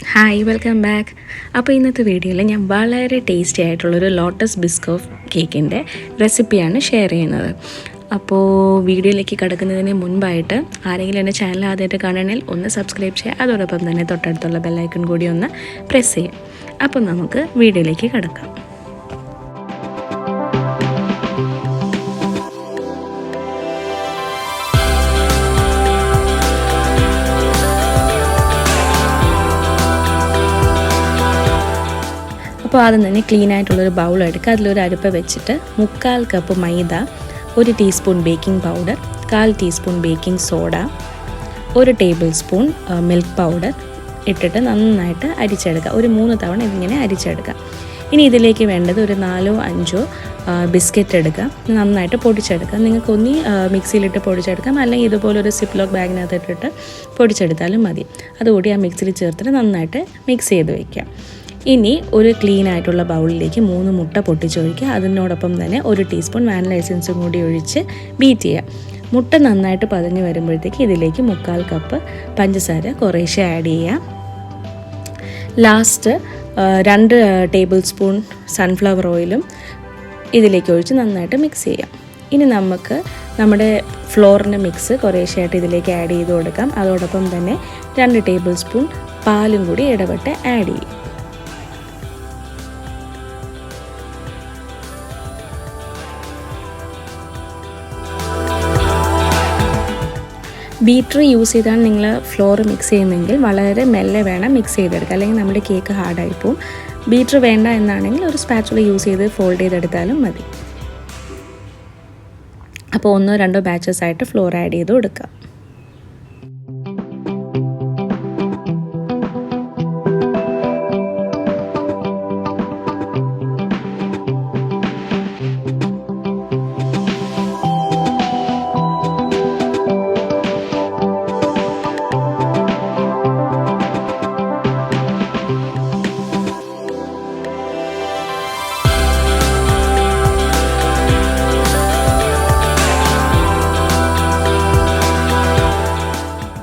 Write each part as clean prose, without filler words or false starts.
Hi, welcome back. അപ്പോൾ ഇന്നത്തെ വീഡിയോയിൽ ഞാൻ വളരെ ടേസ്റ്റി ആയിട്ടുള്ളൊരു ലോട്ടസ് ബിസ്കോഫ് കേക്കിൻ്റെ റെസിപ്പിയാണ് ഷെയർ ചെയ്യുന്നത്. അപ്പോൾ വീഡിയോയിലേക്ക് കിടക്കുന്നതിന് മുൻപായിട്ട് ആരെങ്കിലും എൻ്റെ ചാനൽ ആദ്യമായിട്ട് കാണണമെങ്കിൽ ഒന്ന് സബ്സ്ക്രൈബ് ചെയ്യുക, അതോടൊപ്പം തന്നെ തൊട്ടടുത്തുള്ള ബെല്ലൈക്കൺ കൂടി ഒന്ന് പ്രസ് ചെയ്യാം. അപ്പോൾ നമുക്ക് വീഡിയോയിലേക്ക് കിടക്കാം. അപ്പോൾ ആദ്യം തന്നെ ക്ലീൻ ആയിട്ടുള്ളൊരു ബൗൾ എടുക്കുക. അതിലൊരു അരിപ്പ വെച്ചിട്ട് 3/4 കപ്പ് മൈദ, 1 teaspoon baking powder, 1/4 teaspoon baking soda, 1 table spoon milk powder ഇട്ടിട്ട് നന്നായിട്ട് അരിച്ചെടുക്കുക. ഒരു 3 തവണ ഇതിങ്ങനെ അരിച്ചെടുക്കുക. ഇനി ഇതിലേക്ക് വേണ്ടത് ഒരു 4-5 ബിസ്ക്കറ്റ് എടുക്കുക, നന്നായിട്ട് പൊടിച്ചെടുക്കുക. നിങ്ങൾക്ക് ഒന്നി മിക്സിയിലിട്ട് പൊടിച്ചെടുക്കാം, അല്ലെങ്കിൽ ഇതുപോലൊരു സിപ്ലോക്ക് ബാഗിനകത്ത് ഇട്ടിട്ട് പൊടിച്ചെടുത്താലും മതി. അതുകൂടി ആ മിക്സിയിൽ ചേർത്തിട്ട് നന്നായിട്ട് മിക്സ് ചെയ്ത് വയ്ക്കുക. ഇനി ഒരു ക്ലീൻ ആയിട്ടുള്ള ബൗളിലേക്ക് 3 മുട്ട പൊട്ടിച്ചൊഴിക്കുക. അതിനോടൊപ്പം തന്നെ 1 ടീസ്പൂൺ വാനില എസൻസും കൂടി ഒഴിച്ച് ബീറ്റ് ചെയ്യുക. മുട്ട നന്നായിട്ട് പതഞ്ഞ് വരുമ്പോഴത്തേക്ക് ഇതിലേക്ക് 3/4 കപ്പ് പഞ്ചസാര കുറേശ്ശെ ആഡ് ചെയ്യുക. ലാസ്റ്റ് 2 ടേബിൾ സ്പൂൺ സൺഫ്ലവർ ഓയിലും ഇതിലേക്ക് ഒഴിച്ച് നന്നായിട്ട് മിക്സ് ചെയ്യാം. ഇനി നമുക്ക് നമ്മുടെ ഫ്ലോറിൻ്റെ മിക്സ് കുറേശ്ശെയായിട്ട് ഇതിലേക്ക് ആഡ് ചെയ്ത് കൊടുക്കാം. അതോടൊപ്പം തന്നെ 2 ടേബിൾ സ്പൂൺ പാലും കൂടി ഇടപെട്ട് ആഡ് ചെയ്യും. ബീറ്റർ യൂസ് ചെയ്താണ് നിങ്ങൾ ഫ്ലോർ മിക്സ് ചെയ്യുന്നതെങ്കിൽ വളരെ മെല്ലെ വേണം മിക്സ് ചെയ്തെടുക്കുക, അല്ലെങ്കിൽ നമ്മുടെ കേക്ക് ഹാർഡായി പോവും. ബീറ്റർ വേണ്ട എന്നാണെങ്കിൽ ഒരു സ്പാച്ചുല യൂസ് ചെയ്ത് ഫോൾഡ് ചെയ്തെടുത്താലും മതി. അപ്പോൾ 1-2 ബാച്ചസ് ആയിട്ട് ഫ്ലോർ ആഡ് ചെയ്ത് കൊടുക്കുക.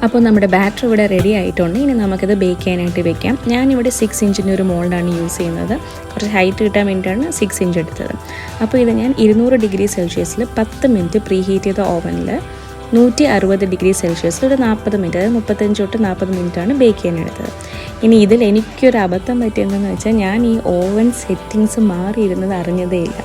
അപ്പോൾ നമ്മുടെ ബാറ്റർ ഇവിടെ റെഡി ആയിട്ടുണ്ട്. ഇനി നമുക്കിത് ബേക്ക് ചെയ്യാനായിട്ട് വെക്കാം. ഞാനിവിടെ 6 ഇഞ്ചിൻ്റെ ഒരു മോൾഡാണ് യൂസ് ചെയ്യുന്നത്. കുറച്ച് ഹൈറ്റ് കിട്ടാൻ വേണ്ടിയിട്ടാണ് 6 ഇഞ്ച് എടുത്തത്. അപ്പോൾ ഇത് ഞാൻ 200 ഡിഗ്രി സെൽഷ്യസിൽ 10 മിനിറ്റ് പ്രീ ഹീറ്റ് ചെയ്ത ഓവനിൽ 160 ഡിഗ്രി സെൽഷ്യസിൽ ഒരു 40 മിനിറ്റ്, അതായത് 35 തൊട്ട് 40 മിനിറ്റാണ് ബേക്ക് ചെയ്യാനെടുത്തത്. ഇനി ഇതിൽ എനിക്കൊരു അബദ്ധം പറ്റിയെന്തെന്ന് വെച്ചാൽ ഞാൻ ഈ ഓവൻ സെറ്റിങ്സ് മാറിയിരുന്നത് അറിഞ്ഞതേ ഇല്ല.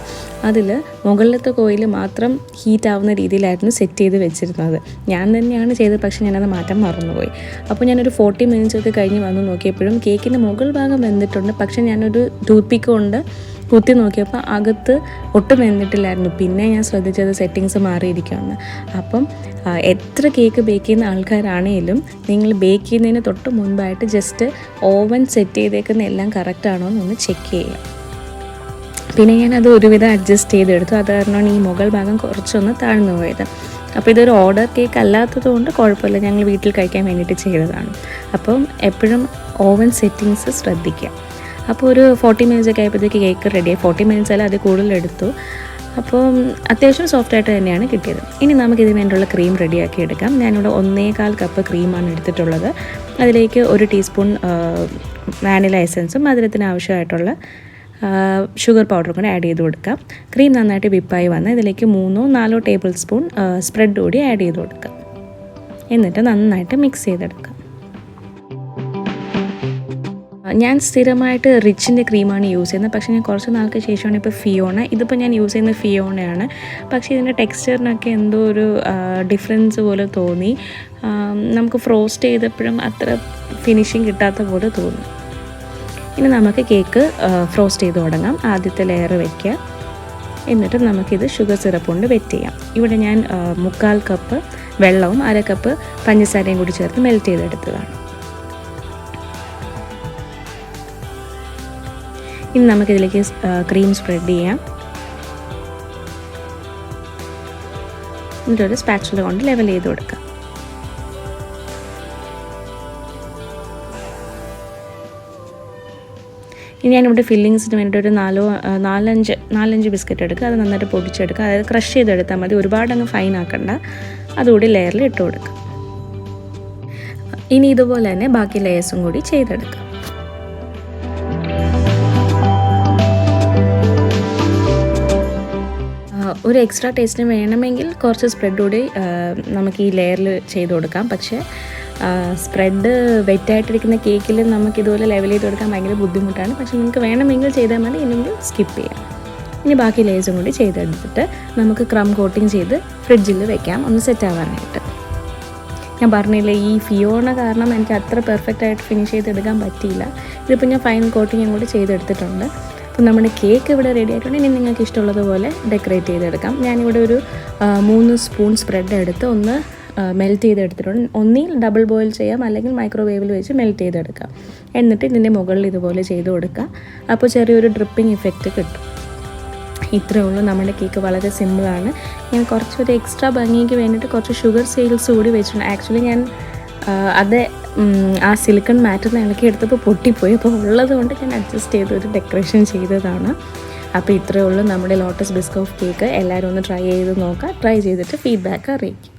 അതിൽ മുകളിലത്തെ കോയിൽ മാത്രം ഹീറ്റ് ആവുന്ന രീതിയിലായിരുന്നു സെറ്റ് ചെയ്ത് വെച്ചിരുന്നത്. ഞാൻ തന്നെയാണ് ചെയ്തത്, പക്ഷേ ഞാനത് മാറ്റാൻ മറന്നുപോയി. അപ്പോൾ ഞാനൊരു 40 മിനിറ്റ്സ് ഒക്കെ കഴിഞ്ഞ് വന്ന് നോക്കിയപ്പോഴും കേക്കിൻ്റെ മുകൾ ഭാഗം വെന്തിട്ടുണ്ട്. പക്ഷേ ഞാനൊരു ടൂത്ത് പിക്ക് കൊണ്ട് കുത്തി നോക്കിയപ്പോൾ അകത്ത് ഒട്ടും വെന്തിട്ടില്ലായിരുന്നു. പിന്നെ ഞാൻ ശ്രദ്ധിച്ചത് സെറ്റിങ്സ് മാറിയിരിക്കുകയാണ്. അപ്പം എത്ര കേക്ക് ബേക്ക് ചെയ്യുന്ന ആൾക്കാരാണേലും നിങ്ങൾ ബേക്ക് ചെയ്യുന്നതിന് തൊട്ട് മുൻപായിട്ട് ജസ്റ്റ് ഓവൻ സെറ്റ് ചെയ്തേക്കുന്ന എല്ലാം കറക്റ്റാണോ എന്നൊന്ന് ചെക്ക് ചെയ്യുക. പിന്നെ ഞാനത് ഒരുവിധം അഡ്ജസ്റ്റ് ചെയ്തെടുത്തു. അത് കാരണമാണ് ഈ മുകൾ ഭാഗം കുറച്ചൊന്ന് താഴ്ന്നു പോയത്. അപ്പോൾ ഇതൊരു ഓർഡർ കേക്ക് അല്ലാത്തത് കൊണ്ട് കുഴപ്പമില്ല, ഞങ്ങൾ വീട്ടിൽ കഴിക്കാൻ വേണ്ടിയിട്ട് ചെയ്തതാണ്. അപ്പം എപ്പോഴും ഓവൻ സെറ്റിങ്സ് ശ്രദ്ധിക്കുക. അപ്പോൾ ഒരു 40 മിനിറ്റ്സ് ഒക്കെ ആയപ്പോഴത്തേക്ക് കേക്ക് റെഡിയായി. 40 മിനിറ്റ്സ് അല്ല, അത് കൂടുതൽ എടുത്തു. അപ്പോൾ അത്യാവശ്യം സോഫ്റ്റായിട്ട് തന്നെയാണ് കിട്ടിയത്. ഇനി നമുക്കിതിന് വേണ്ടിയുള്ള ക്രീം റെഡിയാക്കി എടുക്കാം. ഞാനിവിടെ 1/4 കപ്പ് ക്രീമാണ് എടുത്തിട്ടുള്ളത്. അതിലേക്ക് 1 ടീസ്പൂൺ വാനില എസൻസും മധുരത്തിന് ആവശ്യമായിട്ടുള്ള ഷുഗർ പൗഡറും കൂടെ ആഡ് ചെയ്ത് കൊടുക്കാം. ക്രീം നന്നായിട്ട് വിപ്പായി വന്ന് ഇതിലേക്ക് 3-4 ടേബിൾ സ്പൂൺ സ്പ്രെഡ് കൂടി ആഡ് ചെയ്ത് കൊടുക്കാം. എന്നിട്ട് നന്നായിട്ട് മിക്സ് ചെയ്തെടുക്കാം. ഞാൻ സ്ഥിരമായിട്ട് റിച്ചിൻ്റെ ക്രീമാണ് യൂസ് ചെയ്യുന്നത്, പക്ഷേ ഞാൻ കുറച്ച് നാൾക്ക് ശേഷമാണ് ഇപ്പോൾ ഫിയോണ. ഇതിപ്പോൾ ഞാൻ യൂസ് ചെയ്യുന്നത് ഫിയോണയാണ്. പക്ഷേ ഇതിൻ്റെ ടെക്സ്ചറിനൊക്കെ എന്തോ ഒരു ഡിഫറൻസ് പോലെ തോന്നി. നമുക്ക് ഫ്രോസ്റ്റ് ചെയ്തപ്പോഴും അത്ര ഫിനിഷിങ് കിട്ടാത്ത പോലെ തോന്നി. ഇനി നമുക്ക് കേക്ക് ഫ്രോസ്റ്റ് ചെയ്ത് തുടങ്ങാം. ആദ്യത്തെ ലെയർ വയ്ക്കുക. എന്നിട്ട് നമുക്കിത് ഷുഗർ സിറപ്പ് കൊണ്ട് വെറ്റ് ചെയ്യാം. ഇവിടെ ഞാൻ 3/4 കപ്പ് വെള്ളവും 1/2 കപ്പ് പഞ്ചസാരയും കൂടി ചേർത്ത് മെൽറ്റ് ചെയ്തെടുത്തതാണ്. ഇനി നമുക്കിതിലേക്ക് ക്രീം സ്പ്രെഡ് ചെയ്യാം. എന്നിട്ടൊരു സ്പാച്ചുല കൊണ്ട് ലെവൽ ചെയ്ത് കൊടുക്കാം. ഇനി ഞാനിവിടെ ഫില്ലിങ്സിന് വേണ്ടിയിട്ട് ഒരു 4-5 ബിസ്ക്കറ്റ് എടുക്കുക. അത് നന്നായിട്ട് പൊടിച്ചെടുക്കുക. അതായത് ക്രഷ് ചെയ്തെടുത്താൽ മതി, ഒരുപാട് അങ്ങ് ഫൈൻ ആക്കണ്ട. അതുകൂടി ലെയറിൽ ഇട്ട് കൊടുക്കുക. ഇനി ഇതുപോലെ തന്നെ ബാക്കി ലെയേഴ്സും കൂടി ചെയ്തെടുക്കാം. ഒരു എക്സ്ട്രാ ടേസ്റ്റിന് വേണമെങ്കിൽ കുറച്ച് സ്പ്രെഡ് കൂടി നമുക്ക് ഈ ലെയറിൽ ചെയ്ത് കൊടുക്കാം. പക്ഷേ സ്പ്രെഡ് വെറ്റായിട്ടിരിക്കുന്ന കേക്കിൽ നമുക്കിതുപോലെ ലെവൽ ചെയ്ത് കൊടുക്കാൻ ഭയങ്കര ബുദ്ധിമുട്ടാണ്. പക്ഷേ നിങ്ങൾക്ക് വേണമെങ്കിൽ ചെയ്താൽ മതി, ഇല്ലെങ്കിൽ സ്കിപ്പ് ചെയ്യാം. ഇനി ബാക്കി ലേയേഴ്സും കൂടി ചെയ്തെടുത്തിട്ട് നമുക്ക് ക്രം കോട്ടിങ് ചെയ്ത് ഫ്രിഡ്ജിൽ വെക്കാം, ഒന്ന് സെറ്റ് ആവാനായിട്ട്. ഞാൻ പറഞ്ഞില്ലേ, ഈ ഫിയോണ കാരണം എനിക്ക് അത്ര പെർഫെക്റ്റായിട്ട് ഫിനിഷ് ചെയ്തെടുക്കാൻ പറ്റിയില്ല. ഇതിപ്പോൾ ഞാൻ ഫൈനൽ കോട്ടിങ്ങും കൂടി ചെയ്തെടുത്തിട്ടുണ്ട്. അപ്പോൾ നമ്മുടെ കേക്ക് ഇവിടെ റെഡി ആയിട്ടുണ്ട്. ഇനി നിങ്ങൾക്ക് ഇഷ്ടമുള്ളതുപോലെ ഡെക്കറേറ്റ് ചെയ്തെടുക്കാം. ഞാനിവിടെ ഒരു 3 സ്പൂൺ സ്പ്രെഡ് എടുത്ത് ഒന്ന് മെൽറ്റ് ചെയ്തെടുത്തിട്ടുണ്ട്. ഒന്നിൽ ഡബിൾ ബോയിൽ ചെയ്യാം, അല്ലെങ്കിൽ മൈക്രോവേവിൽ വെച്ച് മെൽറ്റ് ചെയ്തെടുക്കാം. എന്നിട്ട് ഇതിൻ്റെ മുകളിൽ ഇതുപോലെ ചെയ്ത് കൊടുക്കുക. അപ്പോൾ ചെറിയൊരു ഡ്രിപ്പിംഗ് ഇഫക്റ്റ് കിട്ടും. ഇത്രയേ ഉള്ളൂ. നമ്മുടെ കേക്ക് വളരെ സിമ്പിളാണ്. ഞാൻ കുറച്ചൊരു എക്സ്ട്രാ ഭംഗിക്ക് വേണ്ടിയിട്ട് കുറച്ച് ഷുഗർ സീൽസ് കൂടി വെച്ചിട്ടുണ്ട്. ആക്ച്വലി ഞാൻ അത് ആ സിലിക്കൺ മാറ്റിൽ നിന്ന് ഇളക്കി എടുത്തപ്പോൾ പൊട്ടിപ്പോയി. അപ്പോൾ ഉള്ളത് കൊണ്ട് ഞാൻ അഡ്ജസ്റ്റ് ചെയ്തൊരു ഡെക്കറേഷൻ ചെയ്തതാണ്. അപ്പോൾ ഇത്രയേ ഉള്ളൂ നമ്മുടെ ലോട്ടസ് ബിസ്കോഫ് കേക്ക്. എല്ലാവരും ഒന്ന് ട്രൈ ചെയ്ത് നോക്കുക. ട്രൈ ചെയ്തിട്ട് ഫീഡ്ബാക്ക് അറിയിക്കും.